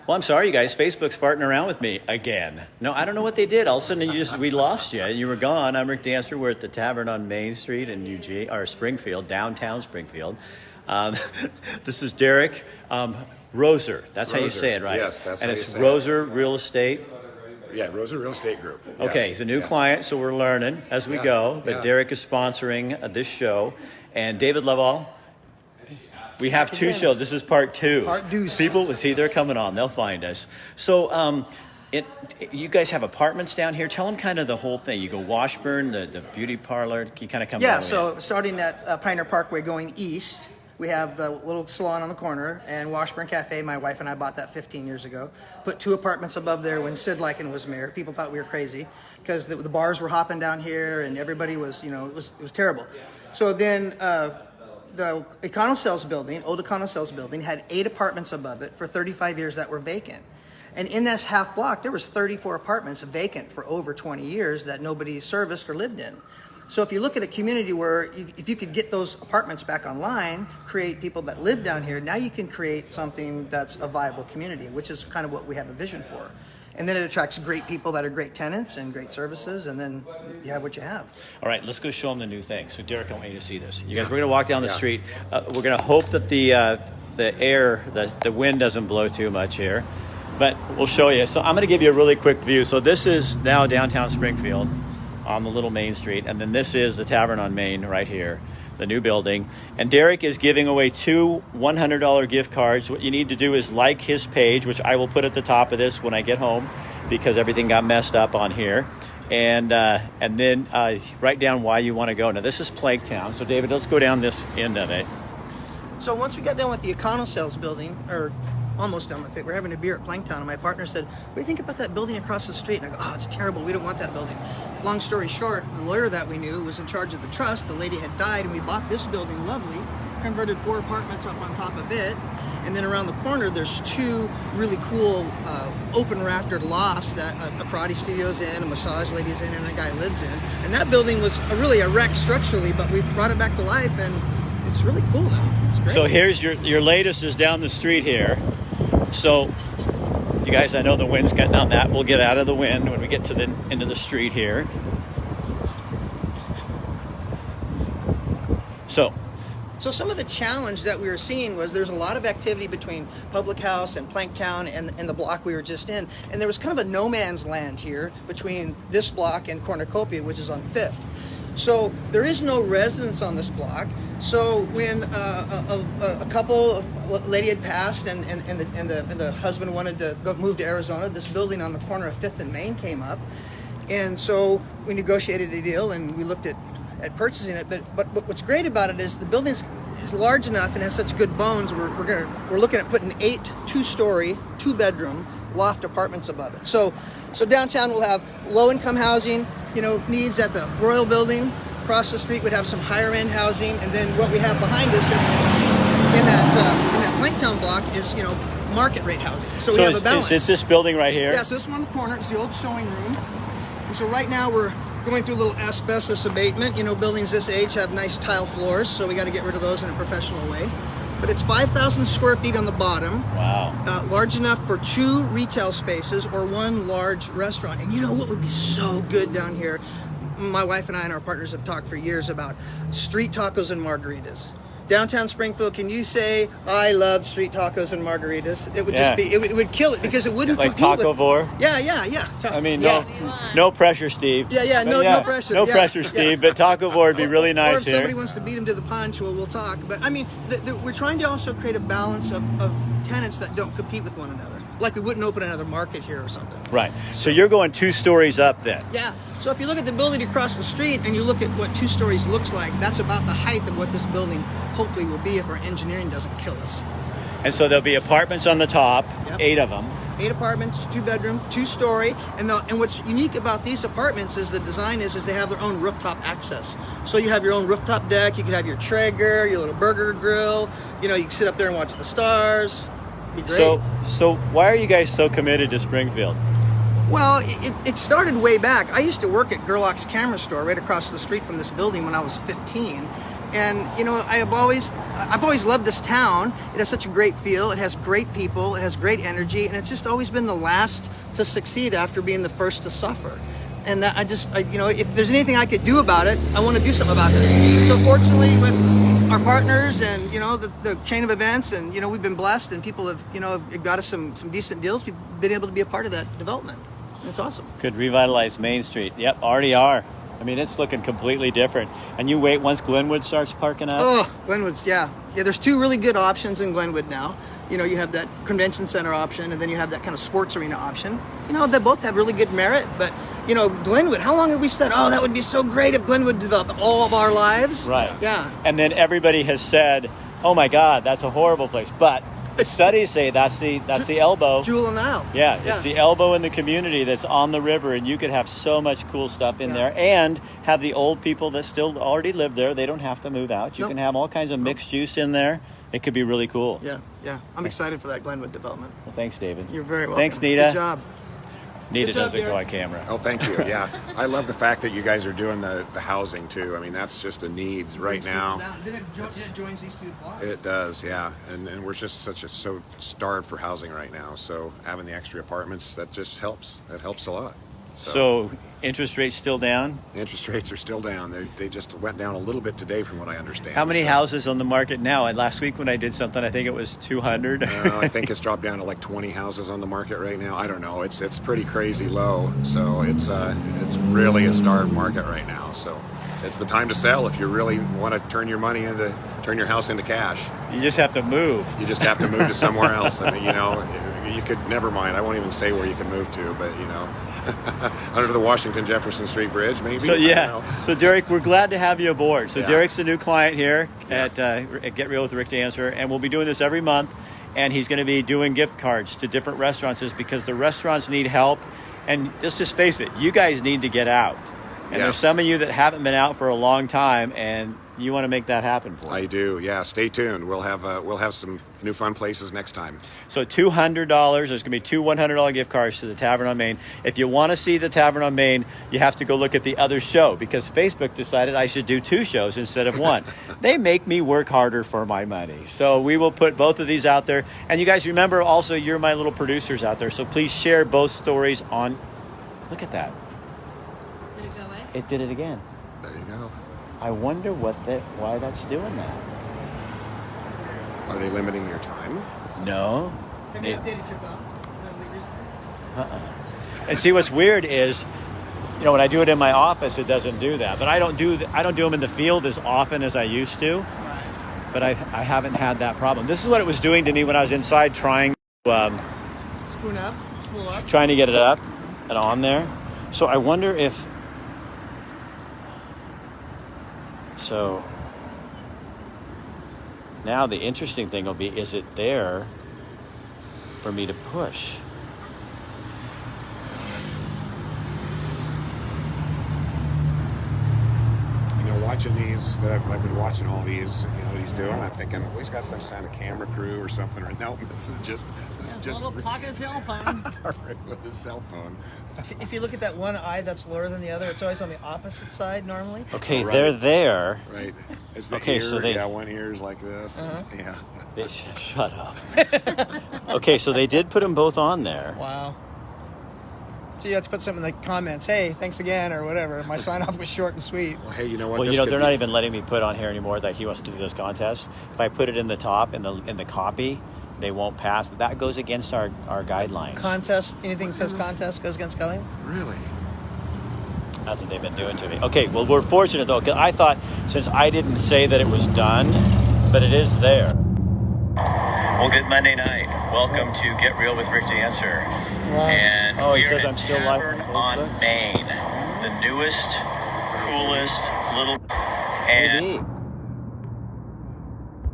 Well, I'm sorry, you guys. Facebook's farting around with me again. No, I don't know what they did. All of a sudden, we lost you. You were gone. I'm Rick Dancer. We're at the Tavern on Main Street in Eugene, or Springfield, downtown Springfield. This is Derrick Roser. That's how you say it, right? Yes, that's and how you it's say Roser Realestate. Yeah, Roser Realestate Group. Yes. Okay, he's a new client, so we're learning as we go. But Derrick is sponsoring this show, and David Lovell. We have two shows. This is part two. Part deuce. People, see, they're coming on. They'll find us. So, you guys have apartments down here. Tell them kind of the whole thing. You go Washburn, the beauty parlor. You kind of come. Yeah. So starting at Pioneer Parkway, going east, we have the little salon on the corner and Washburn Cafe. My wife and I bought that 15 years ago. Put 2 apartments above there when Sid Lycan was mayor. People thought we were crazy because the bars were hopping down here and everybody was, it was terrible. So then. The Econo-Sales building, old Econo-Sales building, had 8 apartments above it for 35 years that were vacant. And in this half block, there was 34 apartments vacant for over 20 years that nobody serviced or lived in. So if you look at a community where if you could get those apartments back online, create people that live down here, now you can create something that's a viable community, which is kind of what we have a vision for. And then it attracts great people that are great tenants and great services, and then you have what you have. All right, let's go show them the new thing. So, Derrick, I want you to see this. You guys, we're going to walk down the street. We're going to hope that the wind doesn't blow too much here. But we'll show you. So I'm going to give you a really quick view. So this is now downtown Springfield on the little main street. And then this is the Tavern on Main right here, the new building. And Derrick is giving away 2 $100 gift cards. What you need to do is like his page, which I will put at the top of this when I get home because everything got messed up on here. And then write down why you want to go. Now, this is Planktown. So, David, let's go down this end of it. So once we got done with the Econo-Sales building, or almost done with it, we're having a beer at Planktown, and my partner said, what do you think about that building across the street? And I go, oh, it's terrible. We don't want that building. Long story short, the lawyer that we knew was in charge of the trust. The lady had died, and we bought this building, lovely, converted 4 apartments up on top of it. And then around the corner, there's 2 really cool open raftered lofts that a karate studio's in, a massage lady's in, and a guy lives in. And that building was really a wreck structurally, but we brought it back to life, and it's really cool now. It's great. So here's your latest is down the street here. So, you guys, I know the wind's getting on that. We'll get out of the wind when we get to the end of the street here. So some of the challenge that we were seeing was there's a lot of activity between Public House and Planktown and the block we were just in. And there was kind of a no man's land here between this block and Cornucopia, which is on 5th. So there is no residence on this block. So when a couple, a lady had passed and the husband wanted to move to Arizona, this building on the corner of 5th and Main came up. And so we negotiated a deal and we looked at purchasing it. But what's great about it is the building is large enough and has such good bones. We're looking at putting 8 2-story, 2-bedroom loft apartments above it. So downtown we'll have low-income housing, needs at the Royal Building. Across the street we'd have some higher-end housing, and then what we have behind us in that Planktown block is market rate housing. So we have a balance. Is this building right here? Yeah. So this one on the corner is the old sewing room, and so right now we're going through a little asbestos abatement. Buildings this age have nice tile floors, so we got to get rid of those in a professional way. But it's 5,000 square feet on the bottom. Wow. Large enough for 2 retail spaces or 1 large restaurant. And what would be so good down here? My wife and I and our partners have talked for years about street tacos and margaritas. Downtown Springfield, can you say, I love street tacos and margaritas? It would just be, it would kill it because it wouldn't like Taco Vor? Yeah. I mean, no pressure, Steve. No pressure. No pressure, Steve, but Taco Vor would be really nice or if here. somebody wants to beat him to the punch, we'll talk. But I mean, we're trying to also create a balance of tenants that don't compete with one another. Like we wouldn't open another market here or something. Right. So you're going 2 stories up then? Yeah. So if you look at the building across the street and you look at what 2 stories looks like, that's about the height of what this building hopefully will be if our engineering doesn't kill us. And so there'll be apartments on the top, Yep. 8 of them. 8 apartments, 2-bedroom, 2-story, and what's unique about these apartments is the design is they have their own rooftop access. So you have your own rooftop deck. You can have your Traeger, your little burger grill. You can sit up there and watch the stars. Be great. So why are you guys so committed to Springfield? Well, it started way back. I used to work at Gerlach's Camera Store right across the street from this building when I was 15. And you know, I've always loved this town. It has such a great feel. It has great people. It has great energy, and it's just always been the last to succeed after being the first to suffer. And that you know, if there's anything I could do about it, I want to do something about it. So fortunately, with our partners and you know the chain of events, and you know we've been blessed, and people have you know got us some decent deals. We've been able to be a part of that development. And it's awesome. Could revitalize Main Street. Yep, already are. I mean, it's looking completely different. And you wait once Glenwood starts parking up. Oh, Glenwood's, yeah. There's two really good options in Glenwood now. You know, you have that convention center option, and then you have that kind of sports arena option. You know, they both have really good merit, but you know, Glenwood, how long have we said, oh, that would be so great if Glenwood developed all of our lives? Right. Yeah. And then everybody has said, oh my God, that's a horrible place. But studies say that's the elbow. Jewel and Isle. Yeah, it's the elbow in the community that's on the river, and you could have so much cool stuff in there, and have the old people that still already live there. They don't have to move out. You can have all kinds of mixed use in there. It could be really cool. Yeah, yeah. I'm excited for that Glenwood development. Well, thanks, David. You're very welcome. Thanks, Nita. Good job. Nita Good job, doesn't go Derrick. on camera. Oh, thank you. Yeah, I love the fact that you guys are doing the housing too. I mean, that's just a need right now. Then it joins these two blocks. It does, yeah. And we're just so starved for housing right now. So having the extra apartments, that just helps. That helps a lot. So interest rates still down? Interest rates are still down. They just went down a little bit today, from what I understand. How many houses on the market now? And last week when I did something, I think it was 200. I think it's dropped down to like 20 houses on the market right now. I don't know. It's pretty crazy low. So it's really a starved market right now. So it's the time to sell if you really want to turn your house into cash. You just have to move. You just have to move to somewhere else. I mean, you know, you could, never mind. I won't even say where you can move to, but you know. Under the Washington Jefferson Street Bridge, maybe. So so Derrick, we're glad to have you aboard. So Derrick's the new client here at Get Real with Rick Dancer, and we'll be doing this every month. And he's going to be doing gift cards to different restaurants, because the restaurants need help. And let's just face it, you guys need to get out. And there's some of you that haven't been out for a long time, and you want to make that happen for you. I do, yeah. Stay tuned. We'll have some new fun places next time. So $200. There's going to be two $100 gift cards to the Tavern on Main. If you want to see the Tavern on Main, you have to go look at the other show, because Facebook decided I should do two shows instead of one. They make me work harder for my money. So we will put both of these out there. And you guys remember also, you're my little producers out there. So please share both stories on. Look at that. Did it go away? It did it again. There you go. I wonder why that's doing that. Are they limiting your time? No. Have you updated your phone? Recently? And see, what's weird is, you know, when I do it in my office, it doesn't do that. But I don't do them in the field as often as I used to. Right. But I haven't had that problem. This is what it was doing to me when I was inside trying to Spool up. trying to get it up and on there. So I wonder if. So now the interesting thing will be, is it there for me to push? You know, watching these, I've been watching all these, you know, that he's doing. I'm thinking, well, he's got some kind of camera crew or something. Or no, this is just A little pocket cell phone. with his cell phone. If you look at that one eye that's lower than the other, it's always on the opposite side normally. Okay, Right. they're there. Right. It's the Okay, ear. so they- one ear's like this. Yeah. Shut up. Okay, so they did put them both on there. Wow. So you have to put something in the comments, hey, thanks again, or whatever. My sign-off was short and sweet. Well, hey, you know what? Well, This you know, could they're be- not even letting me put on here anymore that he wants to do this contest. If I put it in the top, in the copy, they won't pass. That goes against our guidelines. Contest, anything that says contest goes against Kelly? Really? That's what they've been doing to me. Okay, well, we're fortunate, though, 'cause I thought, since I didn't say that it was done, but it is there. Well, good Monday night. Welcome to Get Real with Rick Dancer. Wow. And Oh, we he are says at I'm still live Tavern on on Main, the newest, coolest little. And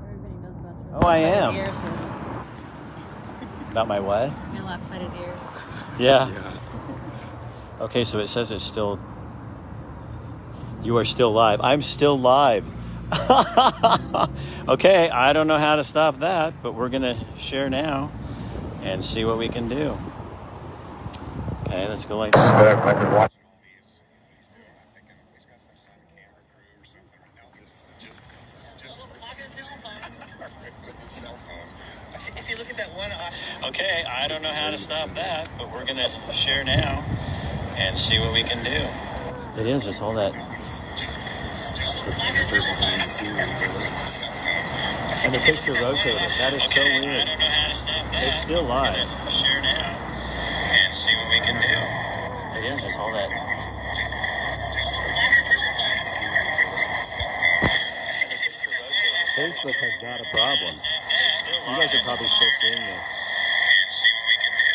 Everybody knows about your Oh, I lopsided am. ear, so about my what? your lopsided ear. Yeah. Yeah. Okay, so it says it's still. You are still live. I'm still live. Okay, I don't know how to stop that, but we're gonna share now and see what we can do. Okay, let's go like this. I've been watching all these. I'm thinking, he's got some kind of camera crew or something right now. This is just don't know how to stop that, but we're gonna share now and see what we can do. It is just all that. And the picture rotated. That is so weird. I don't know how to stop that. They still live. Share now and see what we can do. It is just all that. Facebook has got a problem. You guys are probably still seeing this. And see what we can do.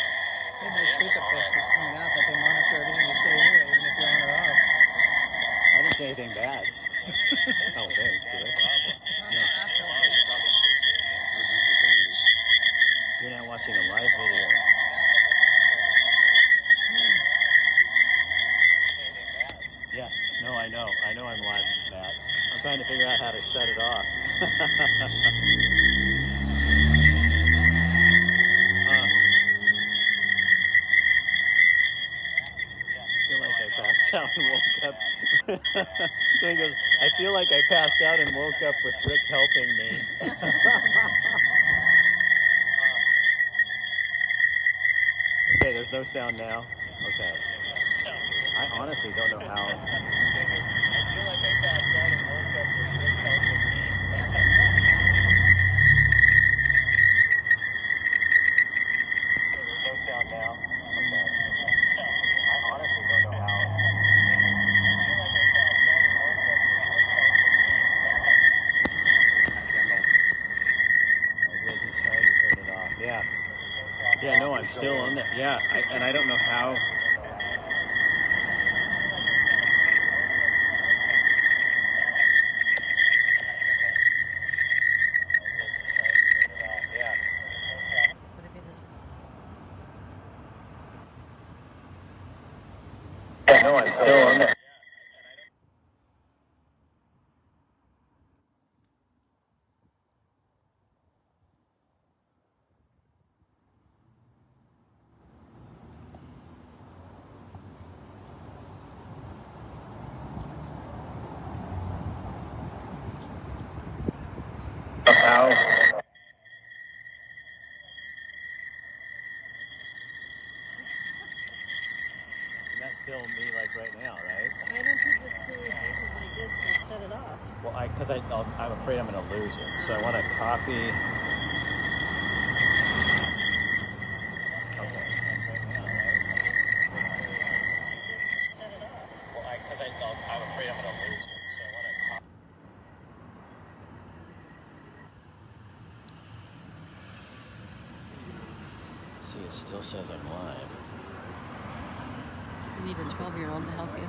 Maybe the truth of Facebook's coming out that they monitor everything you say anyway, even if you're on or off. I didn't say anything bad. I don't think. Did I? No. You're now watching a live video. Yeah. No, I know. I know I'm live, Matt. I'm trying to figure out how to shut it off. I feel like I passed out and woke up. So he goes, I feel like I passed out and woke up with Rick helping me. Okay, there's no sound now. Okay. I honestly don't know how. I feel like I passed out and woke up with Rick helping me. There's no sound now. Okay. I honestly don't know how. He's trying to turn it off. Yeah. Yeah, no, I'm still on that. Yeah, and I don't know how. What if you just Yeah, no, I'm still on that. How? That's still me like right now, right? why don't you just do faces like this and shut it off? Well, because I'm afraid I'm going to lose it. So I want to copy. Okay. Well, because I'm afraid I'm going to lose it. So I want to copy. See, it still says I'm live. You need a 12-year-old to help you.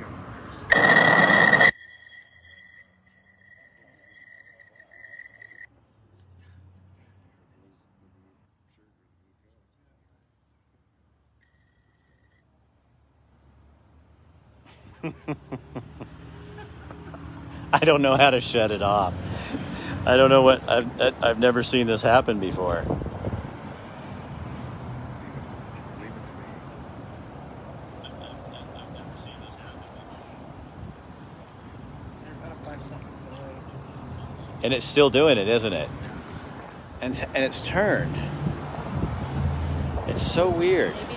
I don't know how to shut it off. I don't know what I've never seen this happen before. About a 5-second delay. And it's still doing it, isn't it? And it's turned. It's so weird. Maybe